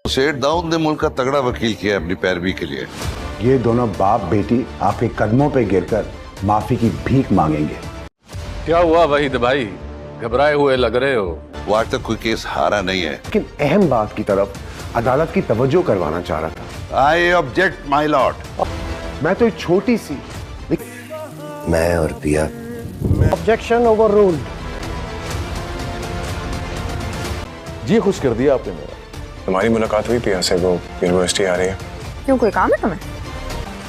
सेठ दाऊद ने मुल्क का तगड़ा वकील किया है अपनी पैरवी के लिए। ये दोनों बाप बेटी आपके कदमों पे गिरकर माफी की भीख मांगेंगे। क्या हुआ वहीद भाई, घबराए हुए लग रहे हो? वो आज तक कोई केस हारा नहीं है। लेकिन अहम बात की तरफ अदालत की तवज्जो करवाना चाह रहा था। I object my Lord. मैं तो एक छोटी सी मैं और पिया ऑब्जेक्शन ओवर रूल्ड। जी खुश कर दिया आपने मेरा। हमारी मुलाकात हुई पिया से, वो यूनिवर्सिटी आ रही है। क्यों, कोई काम है तुम्हें?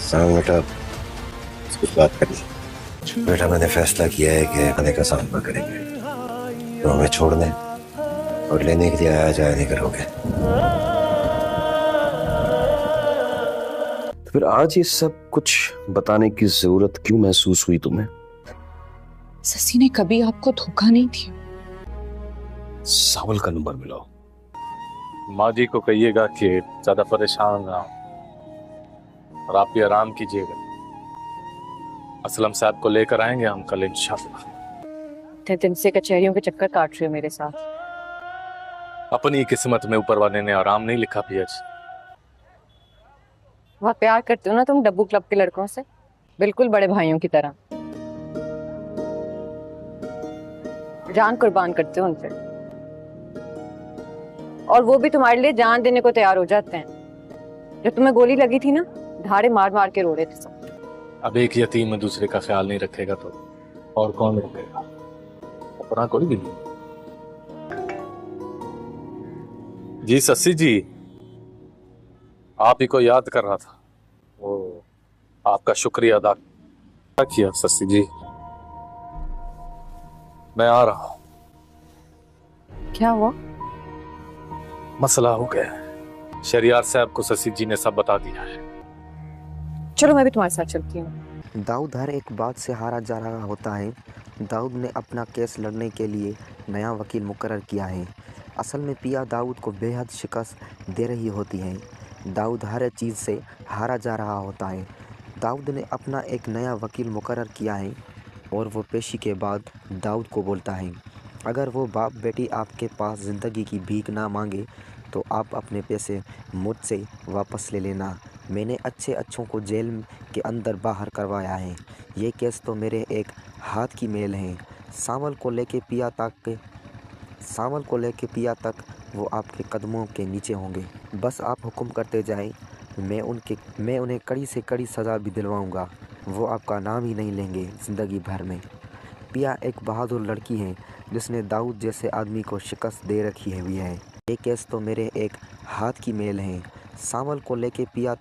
सामने बेटा कुछ बात करनी। बेटा मैंने फैसला किया है कि आने का सामना करेंगे, तो हमें छोड़ने और लेने के लिए आया जाया नहीं करोगे। तो फिर आज ये सब कुछ बताने की जरूरत क्यों महसूस हुई तुम्हें? ससी ने कभी आपको धोखा नहीं दिया। सावल का नंबर मिलाओ। माँ जी को कहिएगा कि ज्यादा परेशान ना हो और आप भी आराम कीजिएगा। असलम साहब को लेकर आएंगे हम कल इंशाल्लाह। इतने दिन से कचहरियों के चक्कर काट रही हो मेरे साथ। अपनी किस्मत में ऊपर वाले ने आराम नहीं लिखा पिया जी। बहुत प्यार करते हो ना तुम डब्बू क्लब के लड़कों से, बिल्कुल बड़े भाइयों की तरह। जान कुर्बान करते हो उनसे, और वो भी तुम्हारे लिए जान देने को तैयार हो जाते हैं। जब तुम्हें गोली लगी थी ना, धाड़े मार मार के रो रहे थे सब। अब एक यतीम में दूसरे का ख्याल नहीं रखेगा तो और कौन रखेगा? अपना कोई भी नहीं। जी ससी जी, आप ही को याद कर रहा था। वो आपका शुक्रिया अदा किया ससी जी। मैं आ रहा हूं। क्या हुआ? मसला हो गया। शरियार साहब को ससी जी ने सब बता दिया है। चलो मैं भी तुम्हारे साथ चलती हूँ। दाऊद हर एक बात से हारा जा रहा होता है। दाऊद ने अपना केस लड़ने के लिए नया वकील मुकर्रर किया है। असल में पिया दाऊद को बेहद शिकस्त दे रही होती है। दाऊद हर चीज़ से हारा जा रहा होता है। दाऊद ने अपना एक नया वकील मुकर्रर किया है और वो पेशी के बाद दाऊद को बोलता है, अगर वो बाप बेटी आपके पास ज़िंदगी की भीख ना मांगे तो आप अपने पैसे मुझसे वापस ले लेना। मैंने अच्छों को जेल के अंदर बाहर करवाया है। ये केस तो मेरे एक हाथ की मेल है। सावल को लेके पिया तक वो आपके कदमों के नीचे होंगे। बस आप हुक्म करते जाएं, मैं उन्हें कड़ी से कड़ी सज़ा भी दिलवाऊंगा। वो आपका नाम ही नहीं लेंगे ज़िंदगी भर में। पिया एक बहादुर लड़की है जिसने दाऊद जैसे आदमी को शिकस्त दे रखी हुई है। ये केस तो मेरे एक हाथ की मेल है। सावल को लेके पिया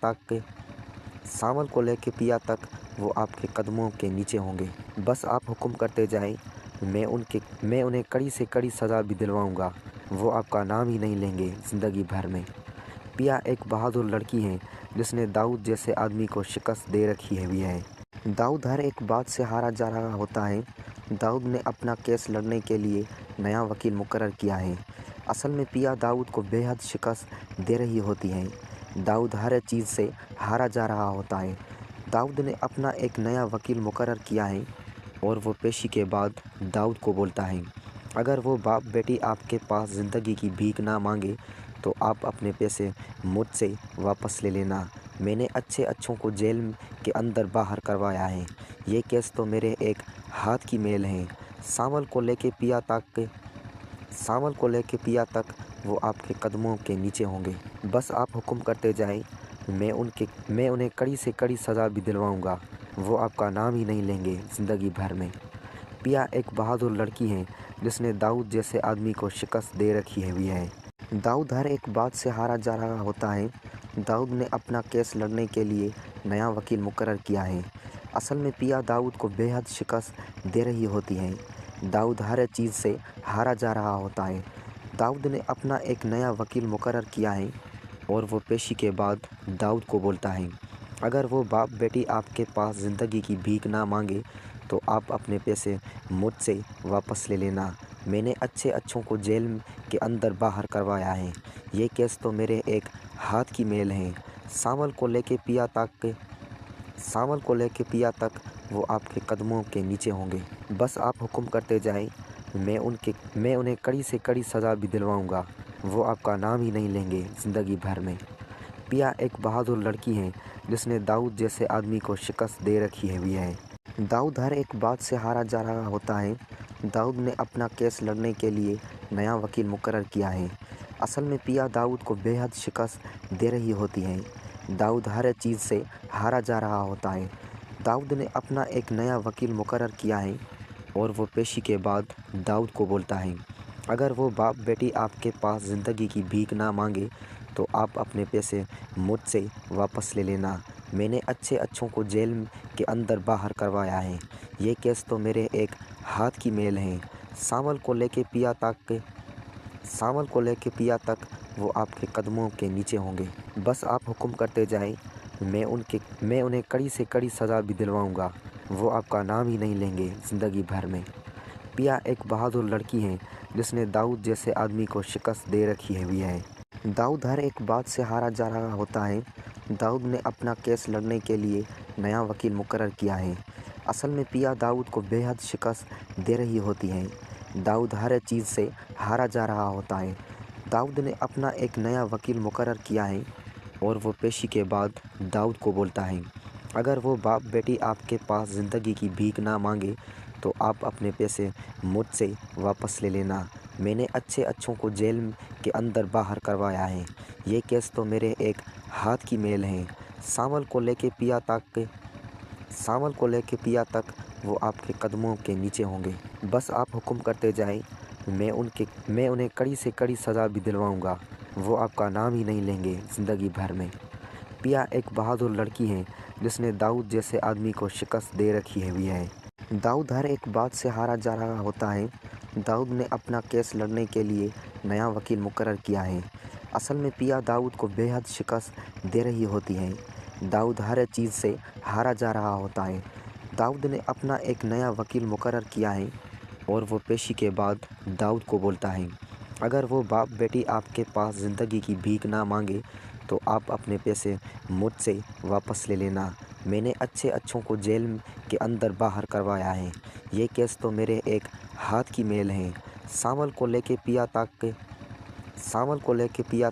तक वो आपके कदमों के नीचे होंगे। बस आप हुक्म करते जाएं, मैं उन्हें कड़ी से कड़ी सज़ा भी दिलवाऊंगा। वो आपका नाम ही नहीं लेंगे ज़िंदगी भर में। पिया एक बहादुर लड़की है जिसने दाऊद जैसे आदमी को शिकस्त दे रखी हुई है। दाऊद हर एक बात से हारा जा रहा होता है। दाऊद ने अपना केस लड़ने के लिए नया वकील मुकर्रर किया है। असल में पिया दाऊद को बेहद शिकस्त दे रही होती है। दाऊद हर चीज़ से हारा जा रहा होता है। दाऊद ने अपना एक नया वकील मुकर्रर किया है और वो पेशी के बाद दाऊद को बोलता है, अगर वो बाप बेटी आपके पास ज़िंदगी की भीख ना मांगे तो आप अपने पैसे मुझसे वापस ले लेना। मैंने अच्छों को जेल के अंदर बाहर करवाया है। ये केस तो मेरे एक हाथ की मेल है। सावल को लेके पिया तक वो आपके कदमों के नीचे होंगे। बस आप हुक्म करते जाएं, मैं उन्हें कड़ी से कड़ी सज़ा भी दिलवाऊंगा। वो आपका नाम ही नहीं लेंगे ज़िंदगी भर में। पिया एक बहादुर लड़की है जिसने दाऊद जैसे आदमी को शिकस्त दे रखी हुई है। दाऊद हर एक बात से हारा जा रहा होता है। दाऊद ने अपना केस लड़ने के लिए नया वकील मुकर्रर किया है। असल में पिया दाऊद को बेहद शिकस्त दे रही होती है। दाऊद हर चीज़ से हारा जा रहा होता है। दाऊद ने अपना एक नया वकील मुकर्रर किया है और वो पेशी के बाद दाऊद को बोलता है, अगर वो बाप बेटी आपके पास ज़िंदगी की भीख ना मांगे तो आप अपने पैसे मुझसे वापस ले लेना। मैंने अच्छों को जेल के अंदर बाहर करवाया है। ये केस तो मेरे एक हाथ की मेल है। सावल को लेके पिया तक वो आपके कदमों के नीचे होंगे। बस आप हुक्म करते जाएं, मैं उन्हें कड़ी से कड़ी सज़ा भी दिलवाऊंगा। वो आपका नाम ही नहीं लेंगे ज़िंदगी भर में। पिया एक बहादुर लड़की है जिसने दाऊद जैसे आदमी को शिकस्त दे रखी हुई है। दाऊद हर एक बात से हारा जा रहा होता है। दाऊद ने अपना केस लड़ने के लिए नया वकील मुकर्रर किया है। असल में पिया दाऊद को बेहद शिकस्त दे रही होती है। दाऊद हर चीज़ से हारा जा रहा होता है। दाऊद ने अपना एक नया वकील मुकर्रर किया है और वो पेशी के बाद दाऊद को बोलता है, अगर वो बाप बेटी आपके पास ज़िंदगी की भीख ना मांगे तो आप अपने पैसे मुझसे वापस ले लेना। मैंने अच्छों को जेल के अंदर बाहर करवाया है। ये केस तो मेरे एक हाथ की मेल है। सावल को लेके पिया तक वो आपके कदमों के नीचे होंगे। बस आप हुक्म करते जाएं, मैं उन्हें कड़ी से कड़ी सज़ा भी दिलवाऊंगा। वो आपका नाम ही नहीं लेंगे ज़िंदगी भर में। पिया एक बहादुर लड़की है जिसने दाऊद जैसे आदमी को शिकस्त दे रखी हुई है। दाऊद हर एक बात से हारा जा रहा होता है। दाऊद ने अपना केस लड़ने के लिए नया वकील मुकर्रर किया है। असल में पिया दाऊद को बेहद शिकस्त दे रही होती है। दाऊद हर चीज़ से हारा जा रहा होता है। दाऊद ने अपना एक नया वकील मुकर्रर किया है और वो पेशी के बाद दाऊद को बोलता है, अगर वो बाप बेटी आपके पास ज़िंदगी की भीख ना मांगे तो आप अपने पैसे मुझसे वापस ले लेना। मैंने अच्छों को जेल के अंदर बाहर करवाया है। ये केस तो मेरे एक हाथ की मेल है। सावल को लेके पिया तक वो आपके कदमों के नीचे होंगे। बस आप हुक्म करते जाएं, मैं उन्हें कड़ी से कड़ी सज़ा भी दिलवाऊंगा। वो आपका नाम ही नहीं लेंगे ज़िंदगी भर में। पिया एक बहादुर लड़की है जिसने दाऊद जैसे आदमी को शिकस्त दे रखी हुई है। दाऊद हर एक बात से हारा जा रहा होता है। दाऊद ने अपना केस लड़ने के लिए नया वकील मुकर्रर किया है। असल में पिया दाऊद को बेहद शिकस्त दे रही होती है। दाऊद हर चीज़ से हारा जा रहा होता है। दाऊद ने अपना एक नया वकील मुकर्रर किया है और वो पेशी के बाद दाऊद को बोलता है, अगर वो बाप बेटी आपके पास ज़िंदगी की भीख ना मांगे तो आप अपने पैसे मुझसे वापस ले लेना। मैंने अच्छों को जेल के अंदर बाहर करवाया है। ये केस तो मेरे एक हाथ की मेल है। सावल को लेके पिया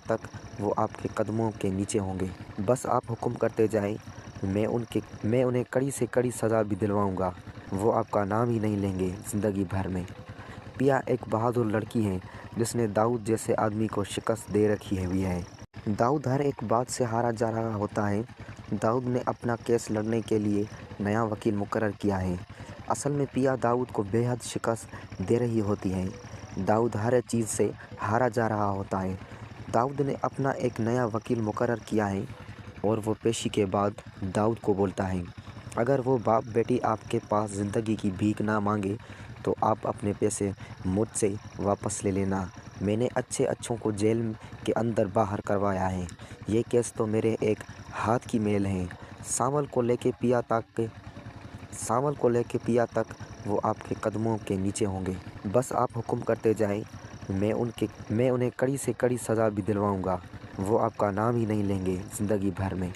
तक वो आपके कदमों के नीचे होंगे। बस आप हुक्म करते जाएं, मैं उन्हें कड़ी से कड़ी सज़ा भी दिलवाऊंगा। वो आपका नाम ही नहीं लेंगे ज़िंदगी भर में। पिया एक बहादुर लड़की है जिसने दाऊद जैसे आदमी को शिकस्त दे रखी हुई है। दाऊद हर एक बात से हारा जा रहा होता है। दाऊद ने अपना केस लड़ने के लिए नया वकील मुकर्रर किया है। असल में पिया दाऊद को बेहद शिकस्त दे रही होती है। दाऊद हर चीज़ से हारा जा रहा होता है। दाऊद ने अपना एक नया वकील मुकर्रर किया है और वो पेशी के बाद दाऊद को बोलता है, अगर वो बाप बेटी आपके पास ज़िंदगी की भीख ना मांगे तो आप अपने पैसे मुझसे वापस ले लेना। मैंने अच्छों को जेल के अंदर बाहर करवाया है। ये केस तो मेरे एक हाथ की मेल है। सावल को लेके पिया तक वो आपके कदमों के नीचे होंगे। बस आप हुक्म करते जाएं, मैं उन्हें कड़ी से कड़ी सज़ा भी दिलवाऊंगा। वो आपका नाम ही नहीं लेंगे ज़िंदगी भर में।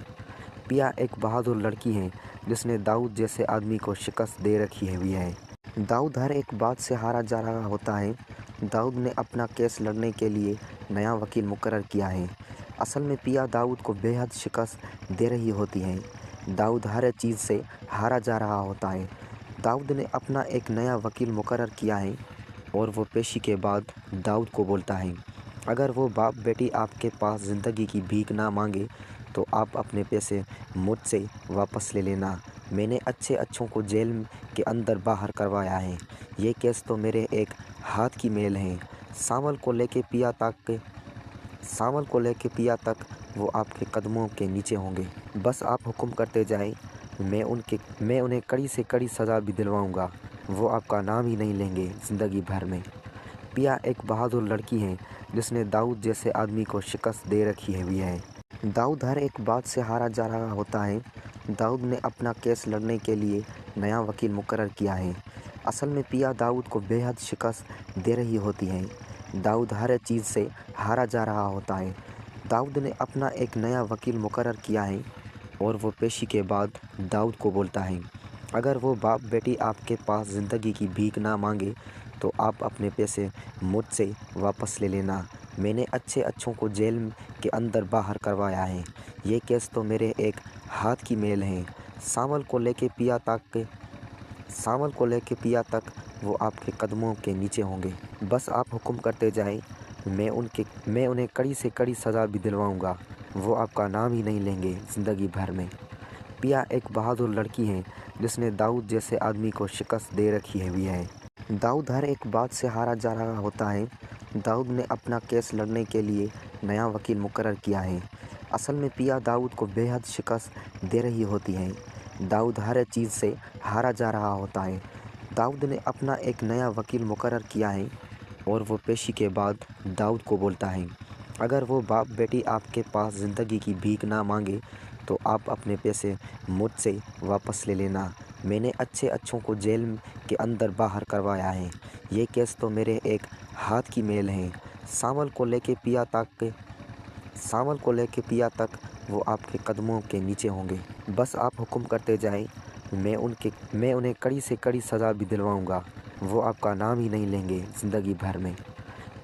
पिया एक बहादुर लड़की है जिसने दाऊद जैसे आदमी को शिकस्त दे रखी हुई है। दाऊद हर एक बात से हारा जा रहा होता है। दाऊद ने अपना केस लड़ने के लिए नया वकील मुकर्रर किया है। असल में पिया दाऊद को बेहद शिकस्त दे रही होती है। दाऊद हर चीज़ से हारा जा रहा होता है। दाऊद ने अपना एक नया वकील मुकर्रर किया है और वो पेशी के बाद दाऊद को बोलता है, अगर वो बाप बेटी आपके पास ज़िंदगी की भीख ना मांगे तो आप अपने पैसे मुझसे वापस ले लेना। मैंने अच्छों को जेल के अंदर बाहर करवाया है। ये केस तो मेरे एक हाथ की मेल है। सावल को लेके पिया तक वो आपके कदमों के नीचे होंगे। बस आप हुक्म करते जाएं, मैं उन्हें कड़ी से कड़ी सज़ा भी दिलवाऊंगा। वो आपका नाम ही नहीं लेंगे ज़िंदगी भर में। पिया एक बहादुर लड़की है जिसने दाऊद जैसे आदमी को शिकस्त दे रखी हुई है। दाऊद हर एक बात से हारा जा रहा होता है। दाऊद ने अपना केस लड़ने के लिए नया वकील मुकर्रर किया है। असल में पिया दाऊद को बेहद शिकस्त दे रही होती है। दाऊद हर चीज़ से हारा जा रहा होता है। दाऊद ने अपना एक नया वकील मुकर्रर किया है और वो पेशी के बाद दाऊद को बोलता है, अगर वो बाप बेटी आपके पास ज़िंदगी की भीख ना मांगे तो आप अपने पैसे मुझसे वापस ले लेना। मैंने अच्छों को जेल के अंदर बाहर करवाया है। ये केस तो मेरे एक हाथ की मेल है। सांवल को लेके पिया तक वो आपके कदमों के नीचे होंगे। बस आप हुक्म करते जाएं, मैं उन्हें कड़ी से कड़ी सज़ा भी दिलवाऊंगा। वो आपका नाम ही नहीं लेंगे ज़िंदगी भर में। पिया एक बहादुर लड़की है जिसने दाऊद जैसे आदमी को शिकस्त दे रखी हुई है। दाऊद हर एक बात से हारा जा रहा होता है। दाऊद ने अपना केस लड़ने के लिए नया वकील मुकर्रर किया है। असल में पिया दाऊद को बेहद शिकस्त दे रही होती है। दाऊद हर चीज़ से हारा जा रहा होता है। दाऊद ने अपना एक नया वकील मुकर्रर किया है और वो पेशी के बाद दाऊद को बोलता है, अगर वो बाप बेटी आपके पास ज़िंदगी की भीख ना मांगे तो आप अपने पैसे मुझसे वापस ले लेना। मैंने अच्छों को जेल के अंदर बाहर करवाया है। ये केस तो मेरे एक हाथ की मेल है। सांवल को लेके पिया तक वो आपके कदमों के नीचे होंगे। बस आप हुक्म करते जाएं, मैं उन्हें कड़ी से कड़ी सज़ा भी दिलवाऊंगा। वो आपका नाम ही नहीं लेंगे ज़िंदगी भर में।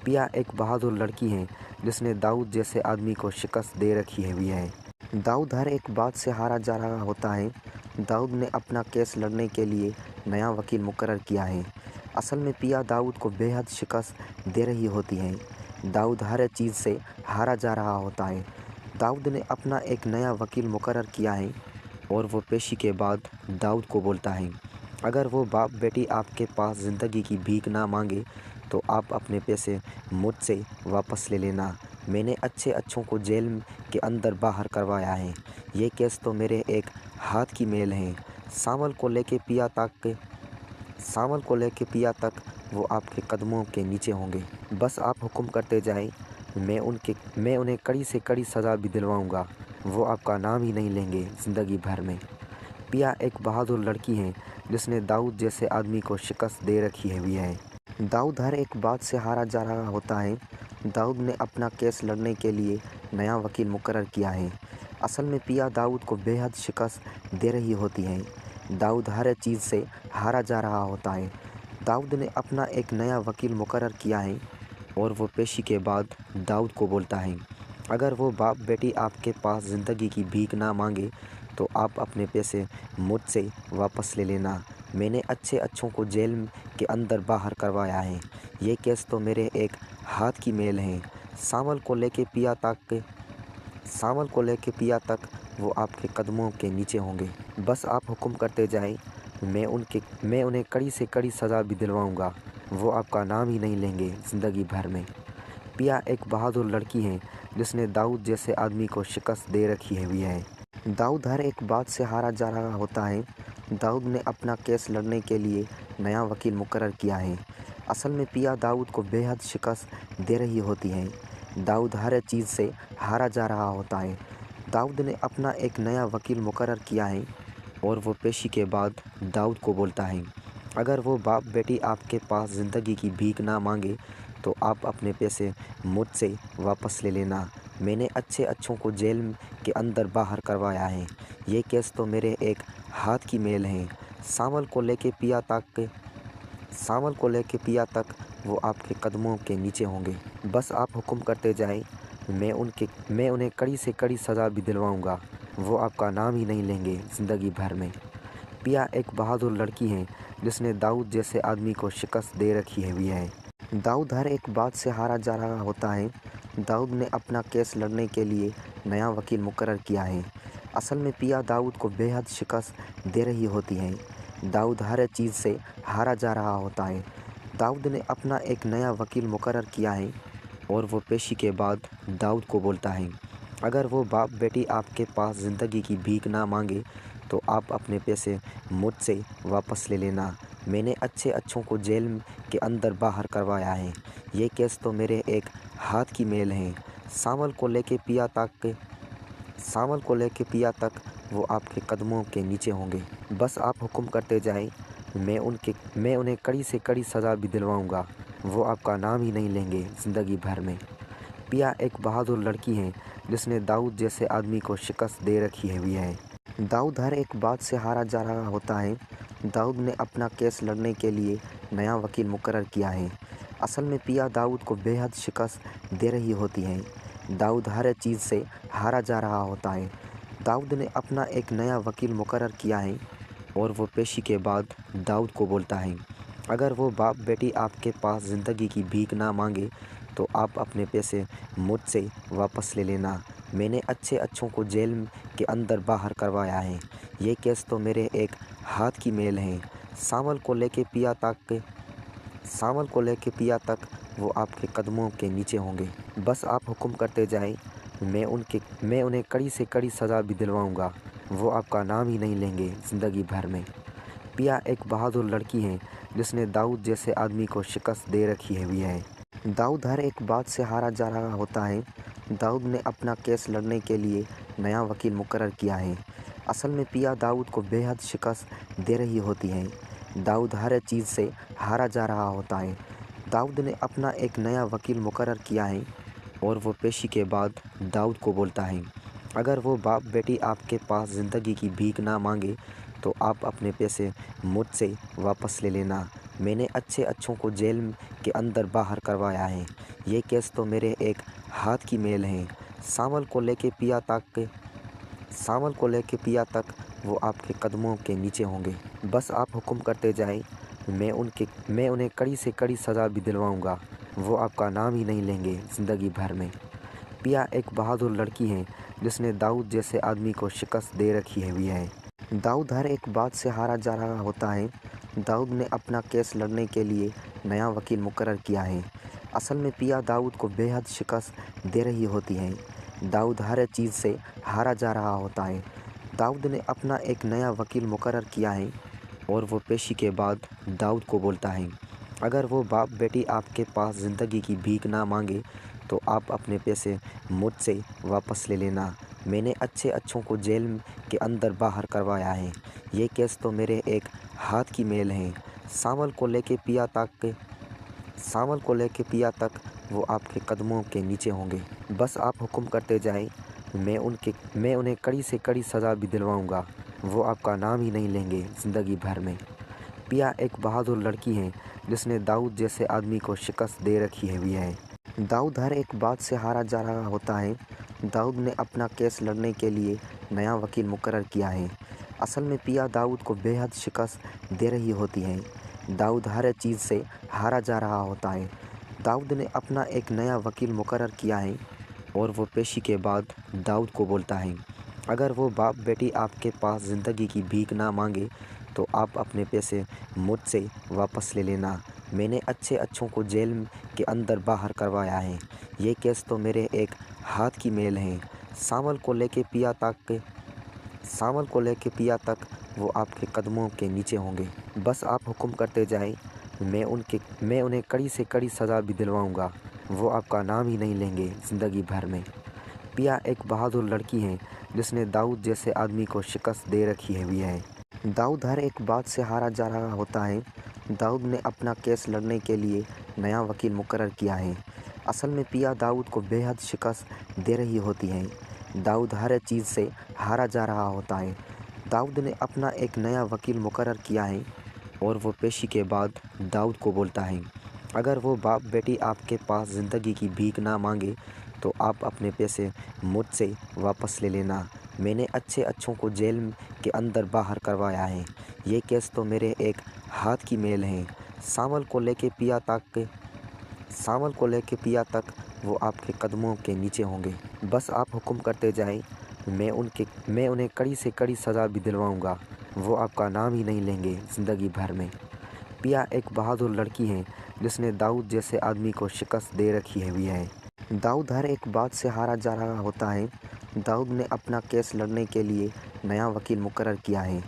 पिया एक बहादुर लड़की है जिसने दाऊद जैसे आदमी को शिकस्त दे रखी हुई है। दाऊद हर एक बात से हारा जा रहा होता है। दाऊद ने अपना केस लड़ने के लिए नया वकील मुकर्रर किया है। असल में पिया दाऊद को बेहद शिकस्त दे रही होती है। दाऊद हर चीज़ से हारा जा रहा होता है। दाऊद ने अपना एक नया वकील मुकर्रर किया है और वो पेशी के बाद दाऊद को बोलता है, अगर वो बाप बेटी आपके पास ज़िंदगी की भीख ना मांगे तो आप अपने पैसे मुझसे वापस ले लेना। मैंने अच्छों को जेल के अंदर बाहर करवाया है। ये केस तो मेरे एक हाथ की मेल है। सांवल को लेके पिया तक वो आपके कदमों के नीचे होंगे। बस आप हुक्म करते जाएं, मैं उन्हें कड़ी से कड़ी सज़ा भी दिलवाऊंगा। वो आपका नाम ही नहीं लेंगे ज़िंदगी भर में। पिया एक बहादुर लड़की है जिसने दाऊद जैसे आदमी को शिकस्त दे रखी हुई है। दाऊद हर एक बात से हारा जा रहा होता है। दाऊद ने अपना केस लड़ने के लिए नया वकील मुकर्रर किया है। असल में पिया दाऊद को बेहद शिकस्त दे रही होती है। दाऊद हर चीज़ से हारा जा रहा होता है। दाऊद ने अपना एक नया वकील मुकर्रर किया है और वो पेशी के बाद दाऊद को बोलता है, अगर वो बाप बेटी आपके पास ज़िंदगी की भीख ना मांगे तो आप अपने पैसे मुझसे वापस ले लेना। मैंने अच्छों को जेल के अंदर बाहर करवाया है। ये केस तो मेरे एक हाथ की मेल है। सांवल को लेके पिया तक वो आपके कदमों के नीचे होंगे। बस आप हुक्म करते जाएं, मैं उन्हें कड़ी से कड़ी सज़ा भी दिलवाऊंगा। वो आपका नाम ही नहीं लेंगे ज़िंदगी भर में। पिया एक बहादुर लड़की है जिसने दाऊद जैसे आदमी को शिकस्त दे रखी हुई है। दाऊद हर एक बात से हारा जा रहा होता है। दाऊद ने अपना केस लड़ने के लिए नया वकील मुकर्रर किया है। असल में पिया दाऊद को बेहद शिकस्त दे रही होती है। दाऊद हर चीज़ से हारा जा रहा होता है। दाऊद ने अपना एक नया वकील मुकर्रर किया है और वो पेशी के बाद दाऊद को बोलता है, अगर वो बाप बेटी आपके पास ज़िंदगी की भीख ना मांगे तो आप अपने पैसे मुझसे वापस ले लेना। मैंने अच्छों को जेल के अंदर बाहर करवाया है। ये केस तो मेरे एक हाथ की मेल है। सांवल को लेके पिया तक वो आपके कदमों के नीचे होंगे। बस आप हुक्म करते जाएं, मैं उन्हें कड़ी से कड़ी सज़ा भी दिलवाऊंगा। वो आपका नाम ही नहीं लेंगे ज़िंदगी भर में। पिया एक बहादुर लड़की है जिसने दाऊद जैसे आदमी को शिकस्त दे रखी हुई है। दाऊद हर एक बात से हारा जा रहा होता है। दाऊद ने अपना केस लड़ने के लिए नया वकील मुकर्रर किया है। असल में पिया दाऊद को बेहद शिकस्त दे रही होती है। दाऊद हर चीज़ से हारा जा रहा होता है। दाऊद ने अपना एक नया वकील मुकर्रर किया है और वो पेशी के बाद दाऊद को बोलता है, अगर वो बाप बेटी आपके पास ज़िंदगी की भीख ना मांगे तो आप अपने पैसे मुझसे वापस ले लेना। मैंने अच्छों को जेल के अंदर बाहर करवाया है। ये केस तो मेरे एक हाथ की मेल है। सांवल को लेके पिया तक वो आपके कदमों के नीचे होंगे। बस आप हुक्म करते जाएं, मैं उन्हें कड़ी से कड़ी सज़ा भी दिलवाऊंगा। वो आपका नाम ही नहीं लेंगे ज़िंदगी भर में। पिया एक बहादुर लड़की है जिसने दाऊद जैसे आदमी को शिकस्त दे रखी हुई है। दाऊद हर एक बात से हारा जा रहा होता है। दाऊद ने अपना केस लड़ने के लिए नया वकील मुकर्रर किया है। असल में पिया दाऊद को बेहद शिकस्त दे रही होती है। दाऊद हर चीज़ से हारा जा रहा होता है। दाऊद ने अपना एक नया वकील मुकर्रर किया है और वो पेशी के बाद दाऊद को बोलता है, अगर वो बाप बेटी आपके पास ज़िंदगी की भीख ना मांगे तो आप अपने पैसे मुझसे वापस ले लेना। मैंने अच्छों को जेल के अंदर बाहर करवाया है। ये केस तो मेरे एक हाथ की मेल है। सावल को लेके पिया तक वो आपके कदमों के नीचे होंगे। बस आप हुक्म करते जाएं, मैं उन्हें कड़ी से कड़ी सज़ा भी दिलवाऊंगा। वो आपका नाम ही नहीं लेंगे ज़िंदगी भर में। पिया एक बहादुर लड़की है जिसने दाऊद जैसे आदमी को शिकस्त दे रखी हुई है। दाऊद हर एक बात से हारा जा रहा होता है। दाऊद ने अपना केस लड़ने के लिए नया वकील मुकर्रर किया है। असल में पिया दाऊद को बेहद शिकस्त दे रही होती है। दाऊद हर चीज़ से हारा जा रहा होता है। दाऊद ने अपना एक नया वकील मुकर्रर किया है और वो पेशी के बाद दाऊद को बोलता है, अगर वो बाप बेटी आपके पास ज़िंदगी की भीख ना मांगे तो आप अपने पैसे मुझसे वापस ले लेना। मैंने अच्छों को जेल के अंदर बाहर करवाया है। ये केस तो मेरे एक हाथ की मेल है। सावल को लेके पिया तक वो आपके कदमों के नीचे होंगे। बस आप हुक्म करते जाएं, मैं उन्हें कड़ी से कड़ी सज़ा भी दिलवाऊंगा। वो आपका नाम ही नहीं लेंगे ज़िंदगी भर में। पिया एक बहादुर लड़की है जिसने दाऊद जैसे आदमी को शिकस्त दे रखी हुई है। दाऊद हर एक बात से हारा जा रहा होता है। दाऊद ने अपना केस लड़ने के लिए नया वकील मुकर्रर किया है। असल में पिया दाऊद को बेहद शिकस्त दे रही होती है। दाऊद हर चीज़ से हारा जा रहा होता है। दाऊद ने अपना एक नया वकील मुकर्रर किया है और वो पेशी के बाद दाऊद को बोलता है, अगर वो बाप बेटी आपके पास ज़िंदगी की भीख ना मांगे तो आप अपने पैसे मुझसे वापस ले लेना। मैंने अच्छों को जेल के अंदर बाहर करवाया है। ये केस तो मेरे एक हाथ की मेल है। सावल को लेके पिया तक वो आपके कदमों के नीचे होंगे। बस आप हुक्म करते जाएं, मैं उन्हें कड़ी से कड़ी सज़ा भी दिलवाऊंगा। वो आपका नाम ही नहीं लेंगे ज़िंदगी भर में। पिया एक बहादुर लड़की है जिसने दाऊद जैसे आदमी को शिकस्त दे रखी हुई है। दाऊद हर एक बात से हारा जा रहा होता है। दाऊद ने अपना केस लड़ने के लिए नया वकील मुकर्रर किया है। असल में पिया दाऊद को बेहद शिकस्त दे रही होती है। दाऊद हर चीज़ से हारा जा रहा होता है। दाऊद ने अपना एक नया वकील मुकर्रर किया है और वो पेशी के बाद दाऊद को बोलता है, अगर वो बाप बेटी आपके पास ज़िंदगी की भीख ना मांगे तो आप अपने पैसे मुझसे वापस ले लेना। मैंने अच्छों को जेल के अंदर बाहर करवाया है। ये केस तो मेरे एक हाथ की मेल है। सावल को लेके पिया तक वो आपके कदमों के नीचे होंगे। बस आप हुक्म करते जाएं, मैं उन्हें कड़ी से कड़ी सज़ा भी दिलवाऊंगा। वो आपका नाम ही नहीं लेंगे ज़िंदगी भर में। पिया एक बहादुर लड़की है जिसने दाऊद जैसे आदमी को शिकस्त दे रखी हुई है। दाऊद हर एक बात से हारा जा रहा होता है। दाऊद ने अपना केस लड़ने के लिए नया वकील मुकर्रर किया है। असल में पिया दाऊद को बेहद शिकस्त दे रही होती है। दाऊद हर चीज़ से हारा जा रहा होता है। दाऊद ने अपना एक नया वकील मुकर्रर किया है और वो पेशी के बाद दाऊद को बोलता है, अगर वो बाप बेटी आपके पास ज़िंदगी की भीख ना मांगे तो आप अपने पैसे मुझसे वापस ले लेना। मैंने अच्छों को जेल के अंदर बाहर करवाया है। ये केस तो मेरे एक हाथ की मेल है। सावल को लेके पिया तक वो आपके कदमों के नीचे होंगे। बस आप हुक्म करते जाएं, मैं उन्हें कड़ी से कड़ी सज़ा भी दिलवाऊंगा। वो आपका नाम ही नहीं लेंगे ज़िंदगी भर में। पिया एक बहादुर लड़की है जिसने दाऊद जैसे आदमी को शिकस्त दे रखी हुई है। दाऊद हर एक बात से हारा जा रहा होता है। दाऊद ने अपना केस लड़ने के लिए नया वकील मुकर्रर किया है।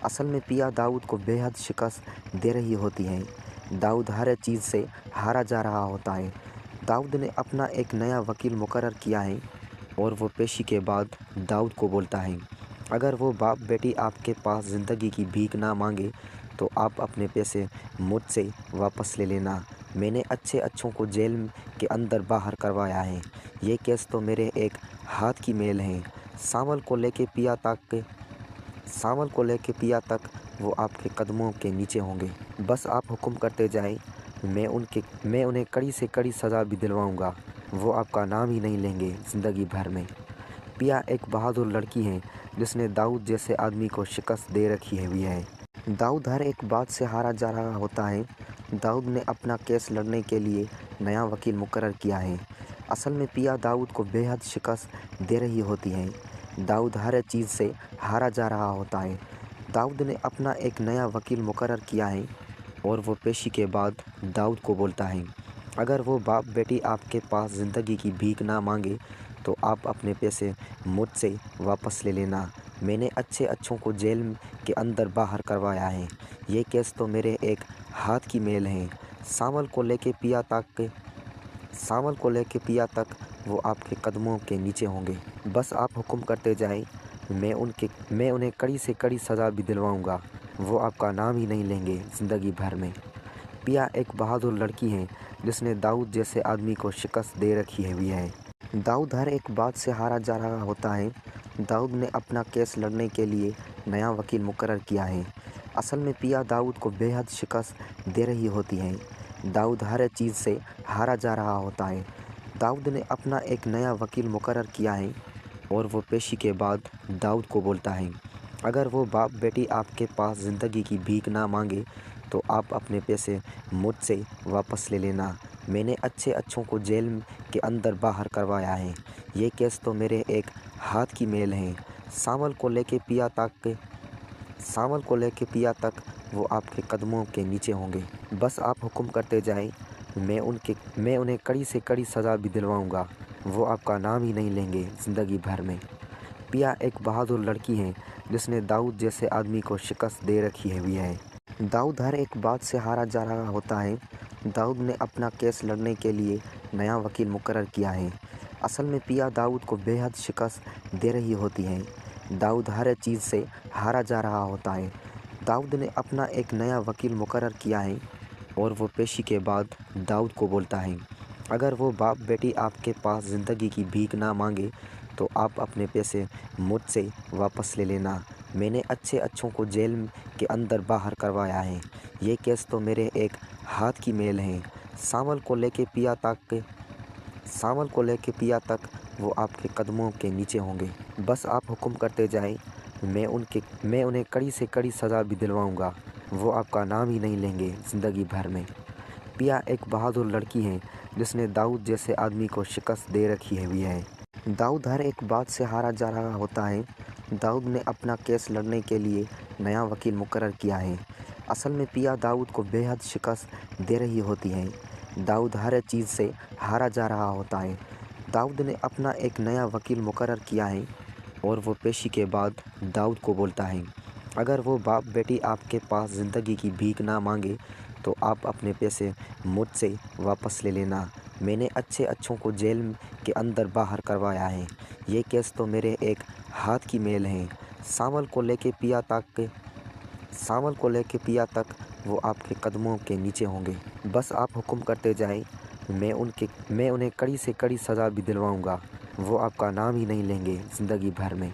असल में पिया दाऊद को बेहद शिकस्त दे रही होती है। दाऊद हर चीज़ से हारा जा रहा होता है। दाऊद ने अपना एक नया वकील मुकर्रर किया है और वो पेशी के बाद दाऊद को बोलता है, अगर वो बाप बेटी आपके पास ज़िंदगी की भीख ना मांगे तो आप अपने पैसे मुझसे वापस ले लेना। मैंने अच्छों को जेल के अंदर बाहर करवाया है। ये केस तो मेरे एक हाथ की मेल है। सावल को लेके सावल को लेके पिया तक वो आपके कदमों के नीचे होंगे। बस आप हुक्म करते जाएं, मैं उन्हें कड़ी से कड़ी सज़ा भी दिलवाऊंगा। वो आपका नाम ही नहीं लेंगे ज़िंदगी भर में। पिया एक बहादुर लड़की है जिसने दाऊद जैसे आदमी को शिकस्त दे रखी हुई है। दाऊद हर एक बात से हारा जा रहा होता है। दाऊद ने अपना केस लड़ने के लिए नया वकील मुकर्रर किया है। असल में पिया दाऊद को बेहद शिकस्त दे रही होती है। दाऊद हर चीज़ से हारा जा रहा होता है। दाऊद ने अपना एक नया वकील मुकर्रर किया है और वो पेशी के बाद दाऊद को बोलता है, अगर वो बाप बेटी आपके पास ज़िंदगी की भीख ना मांगे तो आप अपने पैसे मुझसे वापस ले लेना। मैंने अच्छों को जेल के अंदर बाहर करवाया है। ये केस तो मेरे एक हाथ की मेल है। सावल को लेके पिया तक वो आपके कदमों के नीचे होंगे। बस आप हुक्म करते जाएं, मैं उन्हें कड़ी से कड़ी सज़ा भी दिलवाऊंगा। वो आपका नाम ही नहीं लेंगे ज़िंदगी भर में। पिया एक बहादुर लड़की है जिसने दाऊद जैसे आदमी को शिकस्त दे रखी हुई है। दाऊद हर एक बात से हारा जा रहा होता है। दाऊद ने अपना केस लड़ने के लिए नया वकील मुकर्रर किया है। असल में पिया दाऊद को बेहद शिकस्त दे रही होती है। दाऊद हर चीज़ से हारा जा रहा होता है। दाऊद ने अपना एक नया वकील मुकर्रर किया है और वो पेशी के बाद दाऊद को बोलता है, अगर वो बाप बेटी आपके पास ज़िंदगी की भीख ना मांगे तो आप अपने पैसे मुझसे वापस ले लेना। मैंने अच्छों को जेल के अंदर बाहर करवाया है। ये केस तो मेरे एक हाथ की मेल है। सावल को लेके पिया तक वो आपके कदमों के नीचे होंगे। बस आप हुक्म करते जाएं, मैं उन्हें कड़ी से कड़ी सज़ा भी दिलवाऊंगा। वो आपका नाम ही नहीं लेंगे ज़िंदगी भर में। पिया एक बहादुर लड़की है जिसने दाऊद जैसे आदमी को शिकस्त दे रखी हुई है। दाऊद हर एक बात से हारा जा रहा होता है। दाऊद ने अपना केस लड़ने के लिए नया वकील मुकर्रर किया है। असल में पिया दाऊद को बेहद शिकस्त दे रही होती है। दाऊद हर चीज़ से हारा जा रहा होता है। दाऊद ने अपना एक नया वकील मुकर्रर किया है और वो पेशी के बाद दाऊद को बोलता है, अगर वो बाप बेटी आपके पास ज़िंदगी की भीख ना मांगे तो आप अपने पैसे मुझसे वापस ले लेना। मैंने अच्छों को जेल के अंदर बाहर करवाया है। ये केस तो मेरे एक हाथ की मेल है। सावल को लेके पिया तक वो आपके कदमों के नीचे होंगे। बस आप हुक्म करते जाएं, मैं उन्हें कड़ी से कड़ी सज़ा भी दिलवाऊंगा। वो आपका नाम ही नहीं लेंगे ज़िंदगी भर में। पिया एक बहादुर लड़की है जिसने दाऊद जैसे आदमी को शिकस्त दे रखी हुई है। दाऊद हर एक बात से हारा जा रहा होता है। दाऊद ने अपना केस लड़ने के लिए नया वकील मुकर्रर किया है। असल में पिया दाऊद को बेहद शिकस्त दे रही होती है। दाऊद हर चीज़ से हारा जा रहा होता है। दाऊद ने अपना एक नया वकील मुकर्रर किया है और वो पेशी के बाद दाऊद को बोलता है, अगर वो बाप बेटी आपके पास ज़िंदगी की भीख ना मांगे तो आप अपने पैसे मुझसे वापस ले लेना। मैंने अच्छों को जेल के अंदर बाहर करवाया है। ये केस तो मेरे एक हाथ की मेल है। सावल को लेके पिया तक वो आपके कदमों के नीचे होंगे। बस आप हुक्म करते जाएं, मैं उन्हें कड़ी से कड़ी सज़ा भी दिलवाऊंगा। वो आपका नाम ही नहीं लेंगे ज़िंदगी भर में।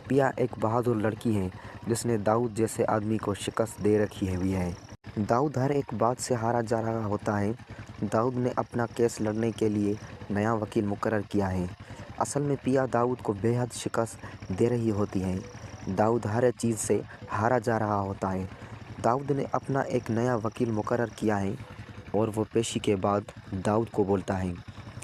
पिया एक बहादुर लड़की है जिसने दाऊद जैसे आदमी को शिकस्त दे रखी हुई है। दाऊद हर एक बात से हारा जा रहा होता है। दाऊद ने अपना केस लड़ने के लिए नया वकील मुकर्रर किया है। असल में पिया दाऊद को बेहद शिकस्त दे रही होती है। दाऊद हर चीज़ से हारा जा रहा होता है। दाऊद ने अपना एक नया वकील मुकर्रर किया है और वो पेशी के बाद दाऊद को बोलता है,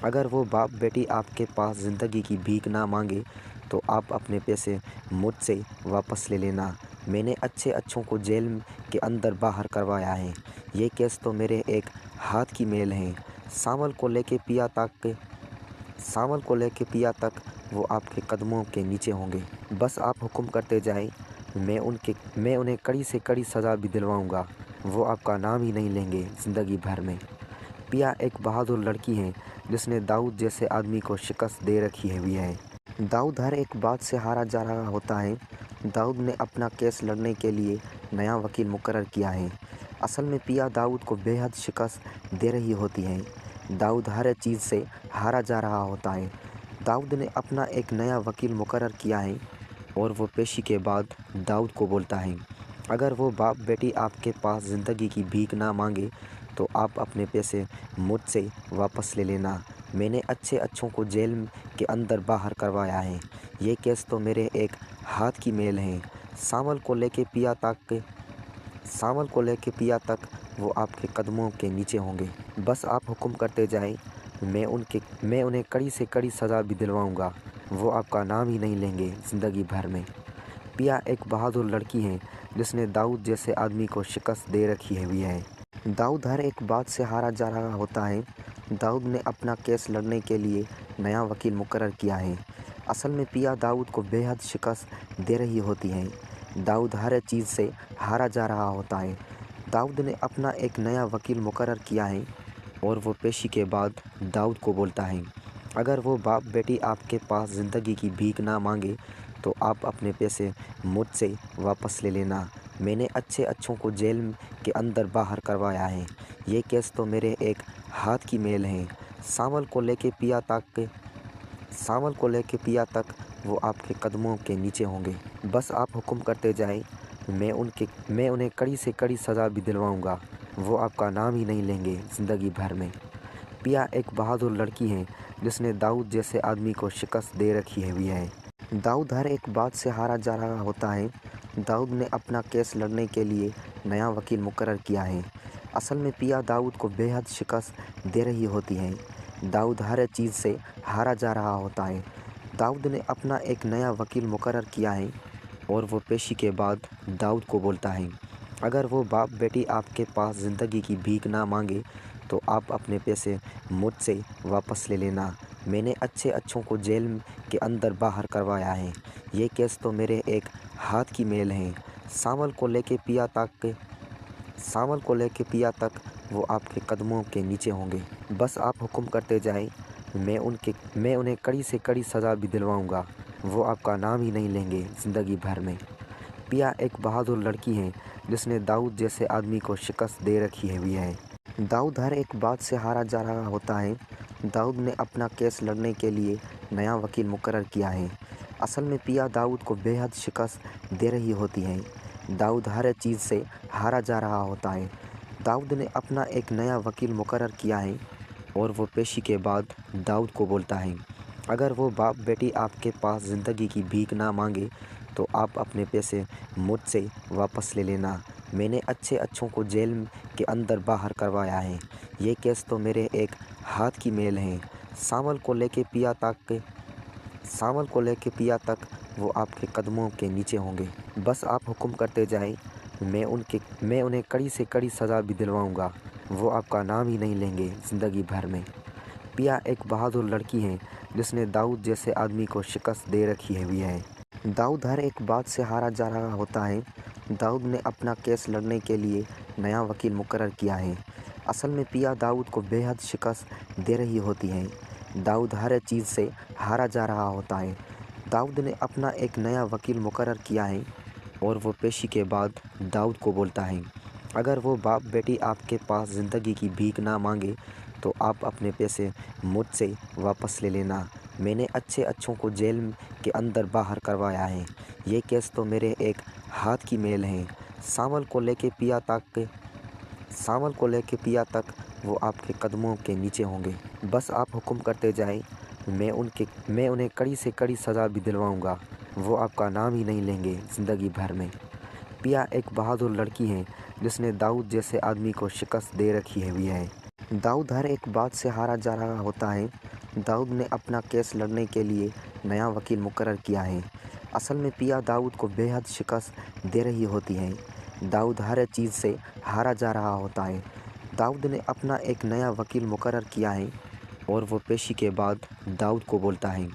अगर वो बाप बेटी आपके पास ज़िंदगी की भीख ना मांगे तो आप अपने पैसे मुझसे वापस ले लेना। मैंने अच्छों को जेल के अंदर बाहर करवाया है। ये केस तो मेरे एक हाथ की मेल है। सावल को लेके पिया तक वो आपके कदमों के नीचे होंगे। बस आप हुक्म करते जाएं, मैं उन्हें कड़ी से कड़ी सज़ा भी दिलवाऊंगा। वो आपका नाम ही नहीं लेंगे ज़िंदगी भर में। पिया एक बहादुर लड़की है जिसने दाऊद जैसे आदमी को शिकस्त दे रखी हुई है। दाऊद हर एक बात से हारा जा रहा होता है। दाऊद ने अपना केस लड़ने के लिए नया वकील मुकर्रर किया है। असल में पिया दाऊद को बेहद शिकस्त दे रही होती है। दाऊद हर चीज़ से हारा जा रहा होता है। दाऊद ने अपना एक नया वकील मुकर्रर किया है और वो पेशी के बाद दाऊद को बोलता है, अगर वो बाप बेटी आपके पास ज़िंदगी की भीख ना मांगे तो आप अपने पैसे मुझसे वापस ले लेना। मैंने अच्छों को जेल के अंदर बाहर करवाया है। ये केस तो मेरे एक हाथ की मेल है। सावल को लेके पिया तक वो आपके कदमों के नीचे होंगे। बस आप हुक्म करते जाएं, मैं उन्हें कड़ी से कड़ी सज़ा भी दिलवाऊंगा। वो आपका नाम ही नहीं लेंगे ज़िंदगी भर में। पिया एक बहादुर लड़की है जिसने दाऊद जैसे आदमी को शिकस्त दे रखी हुई है। दाऊद हर एक बात से हारा जा रहा होता है। दाऊद ने अपना केस लड़ने के लिए नया वकील मुकर्रर किया है। असल में पिया दाऊद को बेहद शिकस्त दे रही होती है। दाऊद हर चीज़ से हारा जा रहा होता है। दाऊद ने अपना एक नया वकील मुकर्रर किया है और वो पेशी के बाद दाऊद को बोलता है, अगर वो बाप बेटी आपके पास ज़िंदगी की भीख ना मांगे तो आप अपने पैसे मुझसे वापस ले लेना। मैंने अच्छों को जेल के अंदर बाहर करवाया है। ये केस तो मेरे एक हाथ की मेल है। सावल को लेके पिया तक वो आपके कदमों के नीचे होंगे। बस आप हुक्म करते जाएं, मैं उन्हें कड़ी से कड़ी सज़ा भी दिलवाऊंगा। वो आपका नाम ही नहीं लेंगे ज़िंदगी भर में। पिया एक बहादुर लड़की है जिसने दाऊद जैसे आदमी को शिकस्त दे रखी हुई है। दाऊद हर एक बात से हारा जा रहा होता है। दाऊद ने अपना केस लड़ने के लिए नया वकील मुकर्रर किया है। असल में पिया दाऊद को बेहद शिकस्त दे रही होती है। दाऊद हर चीज़ से हारा जा रहा होता है। दाऊद ने अपना एक नया वकील मुकर्रर किया है और वो पेशी के बाद दाऊद को बोलता है, अगर वो बाप बेटी आपके पास ज़िंदगी की भीख ना मांगे तो आप अपने पैसे मुझसे वापस ले लेना। मैंने अच्छों को जेल के अंदर बाहर करवाया है। ये केस तो मेरे एक हाथ की मेल है। सावल को लेके पिया तक वो आपके कदमों के नीचे होंगे। बस आप हुक्म करते जाएं, मैं उन्हें कड़ी से कड़ी सज़ा भी दिलवाऊंगा। वो आपका नाम ही नहीं लेंगे ज़िंदगी भर में। पिया एक बहादुर लड़की है जिसने दाऊद जैसे आदमी को शिकस्त दे रखी हुई है। दाऊद हर एक बात से हारा जा रहा होता है। दाऊद ने अपना केस लड़ने के लिए नया वकील मुकर्रर किया है। असल में पिया दाऊद को बेहद शिकस्त दे रही होती है। दाऊद हर चीज़ से हारा जा रहा होता है। दाऊद ने अपना एक नया वकील मुकर्रर किया है और वो पेशी के बाद दाऊद को बोलता है, अगर वो बाप बेटी आपके पास ज़िंदगी की भीख ना मांगे तो आप अपने पैसे मुझसे वापस ले लेना। मैंने अच्छों को जेल के अंदर बाहर करवाया है। ये केस तो मेरे एक हाथ की मेल है। सावल को लेके पिया तक वो आपके कदमों के नीचे होंगे। बस आप हुक्म करते जाएं, मैं उन्हें कड़ी से कड़ी सज़ा भी दिलवाऊंगा। वो आपका नाम ही नहीं लेंगे ज़िंदगी भर में। पिया एक बहादुर लड़की है जिसने दाऊद जैसे आदमी को शिकस्त दे रखी हुई है। दाऊद हर एक बात से हारा जा रहा होता है। दाऊद ने अपना केस लड़ने के लिए नया वकील मुकर्रर किया है। असल में पिया दाऊद को बेहद शिकस्त दे रही होती है। दाऊद हर चीज़ से हारा जा रहा होता है। दाऊद ने अपना एक नया वकील मुकर्रर किया है और वो पेशी के बाद दाऊद को बोलता है, अगर वो बाप बेटी आपके पास ज़िंदगी की भीख ना मांगे तो आप अपने पैसे मुझसे वापस ले लेना। मैंने अच्छों को जेल के अंदर बाहर करवाया है। ये केस तो मेरे एक हाथ की मेल है। सावल को लेके पिया तक वो आपके कदमों के नीचे होंगे। बस आप हुक्म करते जाएं, मैं उन्हें कड़ी से कड़ी सज़ा भी दिलवाऊंगा। वो आपका नाम ही नहीं लेंगे ज़िंदगी भर में। पिया एक बहादुर लड़की है जिसने दाऊद जैसे आदमी को शिकस्त दे रखी हुई है। दाऊद हर एक बात से हारा जा रहा होता है। दाऊद ने अपना केस लड़ने के लिए नया वकील मुकर्रर किया है। असल में पिया दाऊद को बेहद शिकस्त दे रही होती है। दाऊद हर चीज़ से हारा जा रहा होता है। दाऊद ने अपना एक नया वकील मुकर्रर किया है और वो पेशी के बाद दाऊद को बोलता है,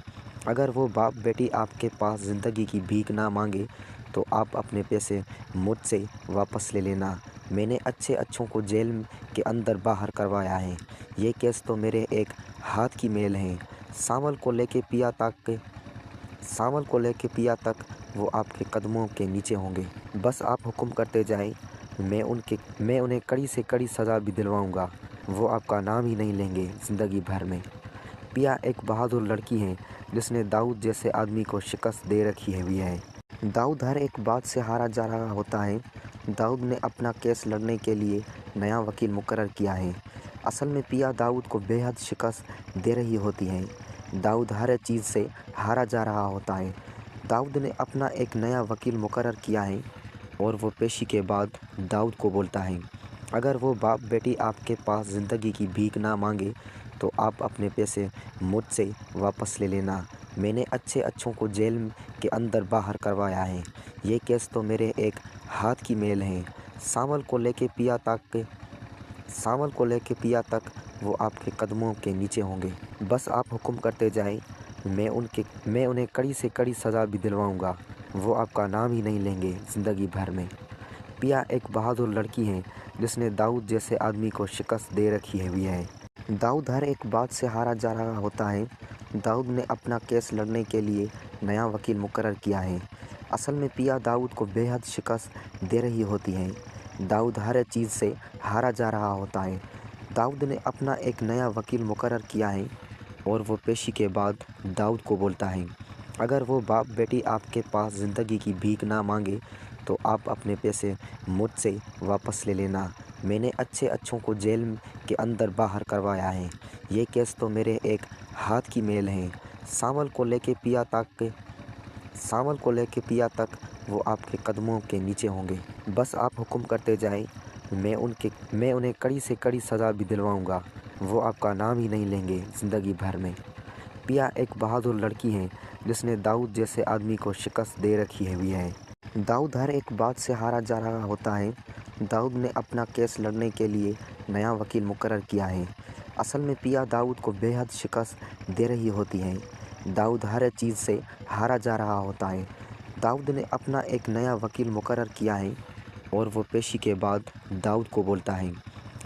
अगर वो बाप बेटी आपके पास ज़िंदगी की भीख ना मांगे तो आप अपने पैसे मुझसे वापस ले लेना। मैंने अच्छों को जेल के अंदर बाहर करवाया है। ये केस तो मेरे एक हाथ की मेल है। सावल को लेके पिया तक वो आपके कदमों के नीचे होंगे। बस आप हुक्म करते जाएं, मैं उन्हें कड़ी से कड़ी सज़ा भी दिलवाऊंगा। वो आपका नाम ही नहीं लेंगे ज़िंदगी भर में। पिया एक बहादुर लड़की है जिसने दाऊद जैसे आदमी को शिकस्त दे रखी हुई है। दाऊद हर एक बात से हारा जा रहा होता है। दाऊद ने अपना केस लड़ने के लिए नया वकील मुकर्रर किया है। असल में पिया दाऊद को बेहद शिकस्त दे रही होती है। दाऊद हर चीज़ से हारा जा रहा होता है। दाऊद ने अपना एक नया वकील मुकर्रर किया है और वो पेशी के बाद दाऊद को बोलता है, अगर वो बाप बेटी आपके पास ज़िंदगी की भीख ना मांगे तो आप अपने पैसे मुझसे वापस ले लेना। मैंने अच्छों को जेल के अंदर बाहर करवाया है। ये केस तो मेरे एक हाथ की मेल है। सावल को लेके पिया तक वो आपके कदमों के नीचे होंगे। बस आप हुक्म करते जाएं, मैं उन्हें कड़ी से कड़ी सज़ा भी दिलवाऊंगा। वो आपका नाम ही नहीं लेंगे ज़िंदगी भर में। पिया एक बहादुर लड़की है जिसने दाऊद जैसे आदमी को शिकस्त दे रखी हुई है। दाऊद हर एक बात से हारा जा रहा होता है। दाऊद ने अपना केस लड़ने के लिए नया वकील मुकर्रर किया है। असल में पिया दाऊद को बेहद शिकस्त दे रही होती है। दाऊद हर चीज़ से हारा जा रहा होता है। दाऊद ने अपना एक नया वकील मुकर्रर किया है और वो पेशी के बाद दाऊद को बोलता है, अगर वो बाप बेटी आपके पास ज़िंदगी की भीख ना मांगे तो आप अपने पैसे मुझसे वापस ले लेना। मैंने अच्छों को जेल के अंदर बाहर करवाया है। ये केस तो मेरे एक हाथ की मेल है। सावल को लेके पिया तक वो आपके कदमों के नीचे होंगे। बस आप हुक्म करते जाएं, मैं उन्हें कड़ी से कड़ी सज़ा भी दिलवाऊंगा। वो आपका नाम ही नहीं लेंगे ज़िंदगी भर में। पिया एक बहादुर लड़की है जिसने दाऊद जैसे आदमी को शिकस्त दे रखी हुई है। दाऊद हर एक बात से हारा जा रहा होता है। दाऊद ने अपना केस लड़ने के लिए नया वकील मुकर्रर किया है। असल में पिया दाऊद को बेहद शिकस्त दे रही होती है। दाऊद हर चीज़ से हारा जा रहा होता है। दाऊद ने अपना एक नया वकील मुकर्रर किया है और वो पेशी के बाद दाऊद को बोलता है,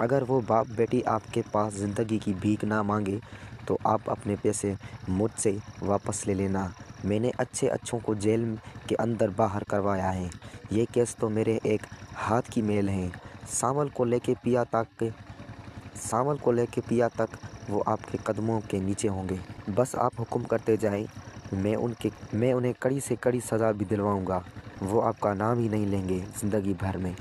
अगर वो बाप बेटी आपके पास ज़िंदगी की भीख ना मांगे तो आप अपने पैसे मुझसे वापस ले लेना। मैंने अच्छों को जेल के अंदर बाहर करवाया है। ये केस तो मेरे एक हाथ की मेल है। सावल को लेके पिया तक वो आपके कदमों के नीचे होंगे। बस आप हुक्म करते जाएं, मैं उन्हें कड़ी से कड़ी सज़ा भी दिलवाऊंगा। वो आपका नाम ही नहीं लेंगे ज़िंदगी भर में।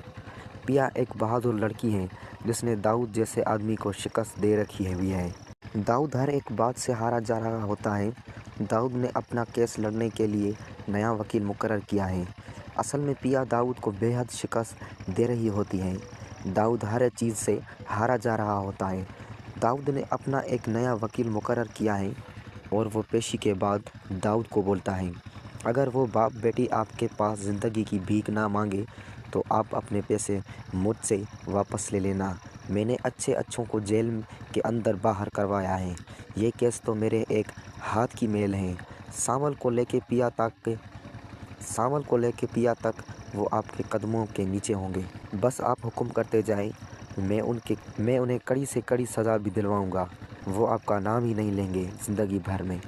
पिया एक बहादुर लड़की है जिसने दाऊद जैसे आदमी को शिकस्त दे रखी हुई है। दाऊद हर एक बात से हारा जा रहा होता है। दाऊद ने अपना केस लड़ने के लिए नया वकील मुकर्रर किया है। असल में पिया दाऊद को बेहद शिकस्त दे रही होती है। दाऊद हर चीज़ से हारा जा रहा होता है। दाऊद ने अपना एक नया वकील मुकर्रर किया है और वो पेशी के बाद दाऊद को बोलता है, अगर वो बाप बेटी आपके पास ज़िंदगी की भीख ना मांगे तो आप अपने पैसे मुझसे वापस ले लेना। मैंने अच्छों को जेल के अंदर बाहर करवाया है। ये केस तो मेरे एक हाथ की मेल है। सावल को लेके पिया तक वो आपके कदमों के नीचे होंगे। बस आप हुक्म करते जाएं, मैं उन्हें कड़ी से कड़ी सज़ा भी दिलवाऊंगा। वो आपका नाम ही नहीं लेंगे ज़िंदगी भर में।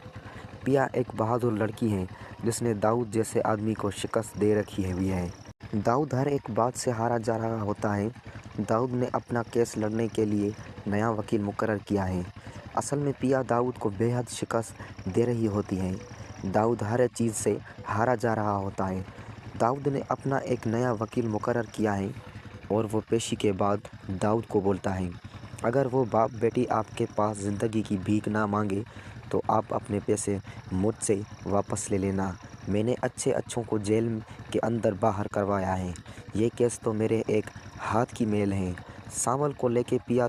पिया एक बहादुर लड़की है जिसने दाऊद जैसे आदमी को शिकस्त दे रखी हुई है। दाऊद हर एक बात से हारा जा रहा होता है। दाऊद ने अपना केस लड़ने के लिए नया वकील मुकर्रर किया है। असल में पिया दाऊद को बेहद शिकस्त दे रही होती है। दाऊद हर चीज़ से हारा जा रहा होता है। दाऊद ने अपना एक नया वकील मुकर्रर किया है और वो पेशी के बाद दाऊद को बोलता है, अगर वो बाप बेटी आपके पास ज़िंदगी की भीख ना मांगे तो आप अपने पैसे मुझसे वापस ले लेना। मैंने अच्छों को जेल के अंदर बाहर करवाया है। ये केस तो मेरे एक हाथ की मेल है। सावल को लेके पिया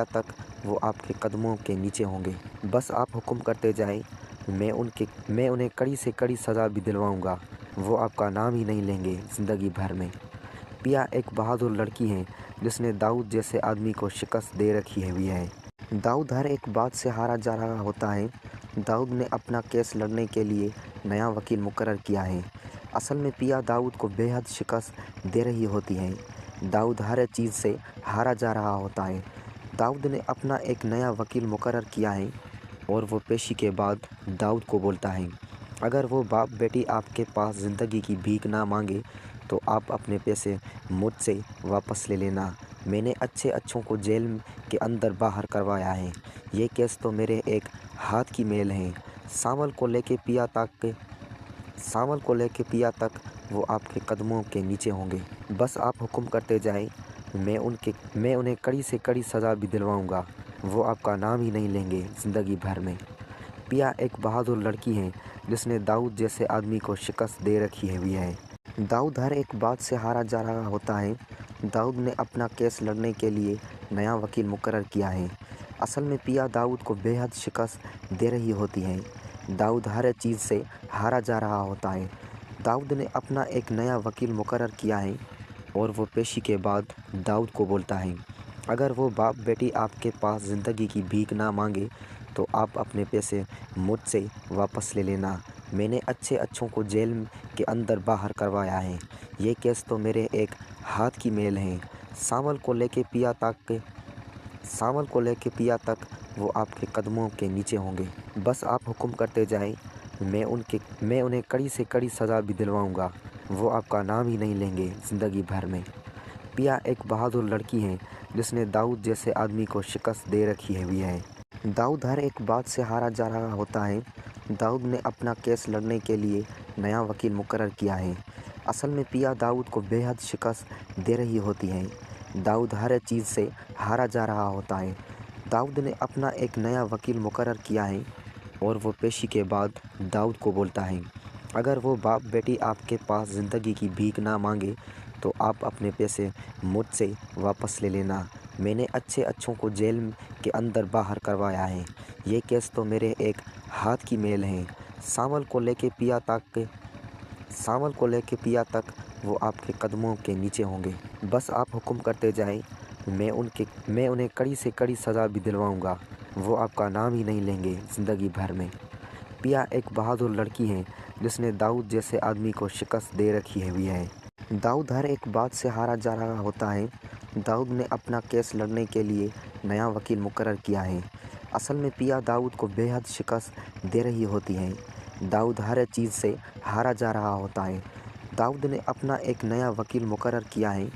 तक वो आपके कदमों के नीचे होंगे। बस आप हुक्म करते जाएं, मैं उन्हें कड़ी से कड़ी सज़ा भी दिलवाऊंगा। वो आपका नाम ही नहीं लेंगे ज़िंदगी भर में। पिया एक बहादुर लड़की है जिसने दाऊद जैसे आदमी को शिकस्त दे रखी हुई है। दाऊद हर एक बात से हारा जा रहा होता है। दाऊद ने अपना केस लड़ने के लिए नया वकील मुकर्रर किया है। असल में पिया दाऊद को बेहद शिकस्त दे रही होती है। दाऊद हर चीज़ से हारा जा रहा होता है। दाऊद ने अपना एक नया वकील मुकर्रर किया है और वो पेशी के बाद दाऊद को बोलता है, अगर वो बाप बेटी आपके पास ज़िंदगी की भीख ना मांगे तो आप अपने पैसे मुझसे वापस ले लेना। मैंने अच्छों को जेल के अंदर बाहर करवाया है। ये केस तो मेरे एक हाथ की मेल है। सावल को लेके सावल को लेके पिया तक वो आपके कदमों के नीचे होंगे। बस आप हुक्म करते जाएं, मैं उन्हें कड़ी से कड़ी सज़ा भी दिलवाऊंगा। वो आपका नाम ही नहीं लेंगे ज़िंदगी भर में। पिया एक बहादुर लड़की है जिसने दाऊद जैसे आदमी को शिकस्त दे रखी है। दाऊद हर एक बात से हारा जा रहा होता है। दाऊद ने अपना केस लड़ने के लिए नया वकील मुकर्रर किया है। असल में पिया दाऊद को बेहद शिकस्त दे रही होती है। दाऊद हर चीज़ से हारा जा रहा होता है। दाऊद ने अपना एक नया वकील मुकर्रर किया है और वो पेशी के बाद दाऊद को बोलता है, अगर वो बाप बेटी आपके पास ज़िंदगी की भीख ना मांगे तो आप अपने पैसे मुझसे वापस ले लेना। मैंने अच्छों को जेल के अंदर बाहर करवाया है। ये केस तो मेरे एक हाथ की मेल है। सावल को लेके पिया तक वो आपके कदमों के नीचे होंगे। बस आप हुक्म करते जाएं, मैं उन्हें कड़ी से कड़ी सज़ा भी दिलवाऊंगा। वो आपका नाम ही नहीं लेंगे ज़िंदगी भर में। पिया एक बहादुर लड़की है जिसने दाऊद जैसे आदमी को शिकस्त दे रखी है। दाऊद हर एक बात से हारा जा रहा होता है। दाऊद ने अपना केस लड़ने के लिए नया वकील मुकर्रर किया है। असल में पिया दाऊद को बेहद शिकस्त दे रही होती है। दाऊद हर चीज़ से हारा जा रहा होता है। दाऊद ने अपना एक नया वकील मुकर्रर किया है और वो पेशी के बाद दाऊद को बोलता है, अगर वो बाप बेटी आपके पास ज़िंदगी की भीख ना मांगे तो आप अपने पैसे मुझसे वापस ले लेना। मैंने अच्छों को जेल के अंदर बाहर करवाया है। ये केस तो मेरे एक हाथ की मेल है। सावल को लेके पिया तक वो आपके कदमों के नीचे होंगे। बस आप हुक्म करते जाएं, मैं उन्हें कड़ी से कड़ी सज़ा भी दिलवाऊंगा। वो आपका नाम ही नहीं लेंगे ज़िंदगी भर में। पिया एक बहादुर लड़की है जिसने दाऊद जैसे आदमी को शिकस्त दे रखी है। दाऊद हर एक बात से हारा जा रहा होता है। दाऊद ने अपना केस लड़ने के लिए नया वकील मुकर्रर किया है। असल में पिया दाऊद को बेहद शिकस्त दे रही होती है। दाऊद हर चीज़ से हारा जा रहा होता है। दाऊद ने अपना एक नया वकील मुकर्रर किया है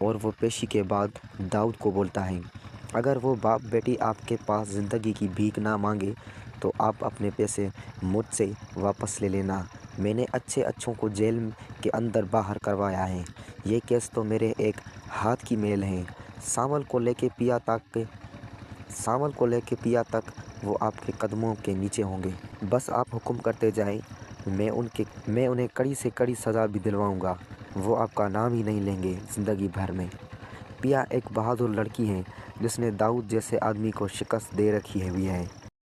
और वो पेशी के बाद दाऊद को बोलता है, अगर वो बाप बेटी आपके पास ज़िंदगी की भीख ना मांगे तो आप अपने पैसे मुझसे वापस ले लेना। मैंने अच्छों को जेल के अंदर बाहर करवाया है। ये केस तो मेरे एक हाथ की मेल है। सावल को लेके पिया तक वो आपके कदमों के नीचे होंगे। बस आप हुक्म करते जाएं, मैं उन्हें कड़ी से कड़ी सज़ा भी दिलवाऊंगा। वो आपका नाम ही नहीं लेंगे ज़िंदगी भर में। पिया एक बहादुर लड़की है जिसने दाऊद जैसे आदमी को शिकस्त दे रखी है।